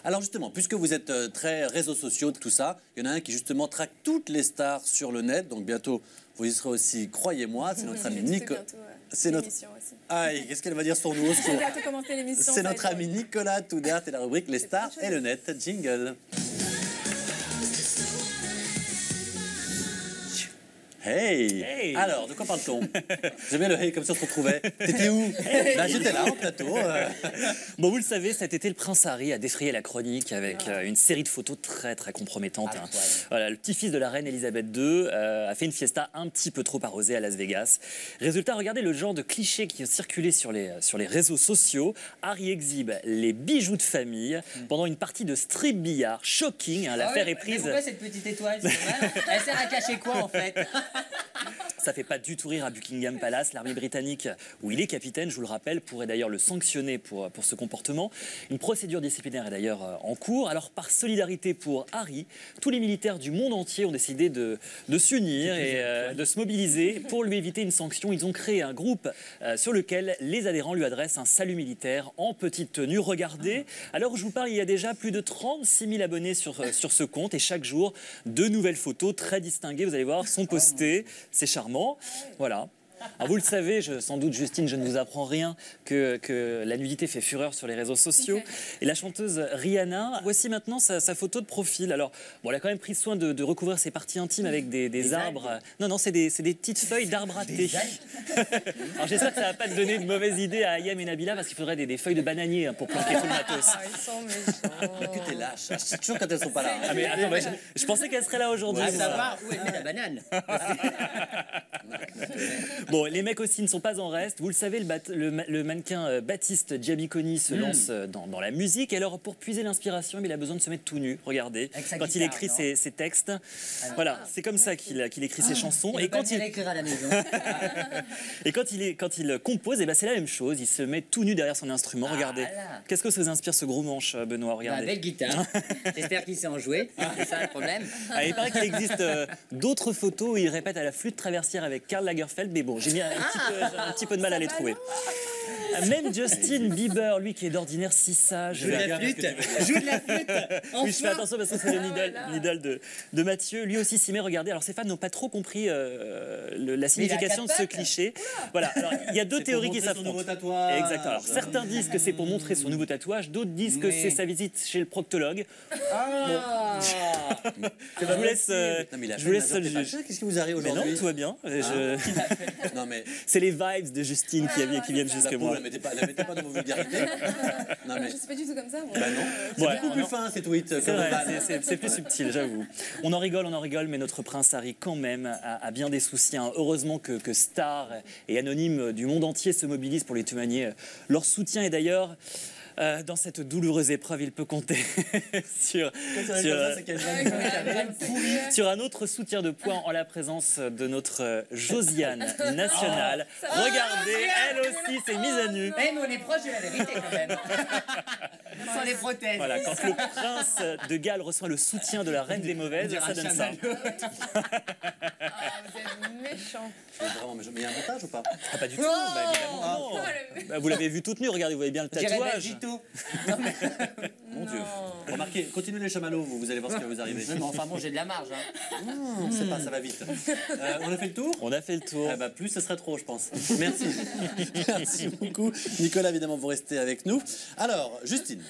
Alors justement, puisque vous êtes très réseaux sociaux, tout ça, il y en a un qui justement traque toutes les stars sur le net. Donc bientôt, vous y serez aussi, croyez-moi. C'est notre ami Nicolas. C'est notre. Ah, qu'est-ce qu'elle va dire sur nous? C'est notre ami Nicolas Toudert et la rubrique Les stars et le net. Jingle. Hey. Alors, de quoi parle-t-on? J'aime bien le hey, comme ça on se retrouvait. T'étais où? Bah, j'étais là, en plateau. Bon, vous le savez, cet été, le prince Harry a défrayé la chronique avec une série de photos très compromettantes. Hein. Voilà, le petit-fils de la reine Elisabeth II a fait une fiesta un petit peu trop arrosée à Las Vegas. Résultat, regardez le genre de clichés qui ont circulé sur les réseaux sociaux. Harry exhibe les bijoux de famille pendant une partie de strip billard. Shocking, hein, l'affaire est prise. Mais pourquoi cette petite étoile? Elle sert à cacher quoi en fait? Ça fait pas du tout rire à Buckingham Palace. L'armée britannique, où il est capitaine, je vous le rappelle, pourrait d'ailleurs le sanctionner pour ce comportement. Une procédure disciplinaire est d'ailleurs en cours. Alors, par solidarité pour Harry, tous les militaires du monde entier ont décidé de s'unir et de se mobiliser pour lui éviter une sanction. Ils ont créé un groupe sur lequel les adhérents lui adressent un salut militaire en petite tenue. Regardez, à l'heure où je vous parle, il y a déjà plus de 36 000 abonnés sur ce compte et chaque jour, de nouvelles photos très distinguées, vous allez voir, sont postées. C'est charmant. Voilà. Alors vous le savez, sans doute Justine, je ne vous apprends rien, que la nudité fait fureur sur les réseaux sociaux. Et la chanteuse Rihanna, voici maintenant sa photo de profil. Alors, bon, elle a quand même pris soin de recouvrir ses parties intimes avec des arbres. Non, c'est des petites feuilles d'arbres à thé. Alors j'espère que ça ne va pas te donner de mauvaises idées à Ayam et Nabila, parce qu'il faudrait des feuilles de bananier pour planquer tout le matos. Ils sont méchants. Que t'es lâche. C'est toujours quand elles sont pas là. Ah mais attends, je pensais qu'elle serait là aujourd'hui. À savoir où elle met la banane. Bon, les mecs aussi ne sont pas en reste. Vous le savez, le mannequin Baptiste Giabiconi se lance dans la musique. Et alors, pour puiser l'inspiration, il a besoin de se mettre tout nu. Regardez, quand il écrit ses textes. Voilà, c'est comme ça qu'il écrit ses chansons. Et quand il écrira à la maison. Et quand il compose, et ben c'est la même chose. Il se met tout nu derrière son instrument. Regardez. Qu'est-ce que ça vous inspire, ce gros manche, Benoît? Regardez. Belle guitare. J'espère qu'il sait en jouer. C'est ça le problème. Il paraît qu'il existe d'autres photos où il répète à la flûte traversière avec Karl Lagerfeld. Mais bon, j'ai mis un petit peu de mal à les trouver. Même Justin Bieber, lui qui est d'ordinaire si sage. Joue de la flûte. Joue de la flûte. Oui, je fais attention parce que c'est l'idole de Mathieu. Lui aussi s'y met. Regardez, alors ses fans n'ont pas trop compris la signification de ce cliché. Voilà, alors il y a deux théories qui s'affrontent. Exactement. Alors certains disent que c'est pour montrer son nouveau tatouage, d'autres disent que c'est sa visite chez le proctologue. Je vous laisse seul juger. Qu'est-ce qui vous arrive aujourd'hui? Mais non, tout va bien. C'est les vibes de Justine qui viennent jusque moi. La mettez pas dans vos vulgarités. Non, mais... Je suis pas du tout comme ça. Moi. Bah non. C'est beaucoup plus fin ces tweets. C'est plus subtil, j'avoue. On en rigole, mais notre prince Harry quand même a bien des soucis. Hein. Heureusement que stars et anonymes du monde entier se mobilisent pour lui témoigner leur soutien. Et d'ailleurs, dans cette douloureuse épreuve, il peut compter sur un autre soutien de poids en la présence de notre Josiane nationale. Regardez, elle aussi s'est mise à nu. Mais on est proche de la vérité quand même. Sans les prothèses. Voilà, quand le prince de Galles reçoit le soutien de la reine des mauvaises, ça donne ça. Vous êtes méchants. Vraiment, mais il y a un montage ou pas? Pas du tout, évidemment. Vous l'avez vu toute nue, regardez, vous voyez bien le tatouage. Mon Dieu. Remarquez, continuez les chamallows, vous allez voir ce qui va vous arriver. Non, enfin bon, j'ai de la marge. On sait pas, ça va vite. On a fait le tour? On a fait le tour. Plus, ce serait trop, je pense. Merci. Merci beaucoup. Nicolas, évidemment, vous restez avec nous. Alors, Justine.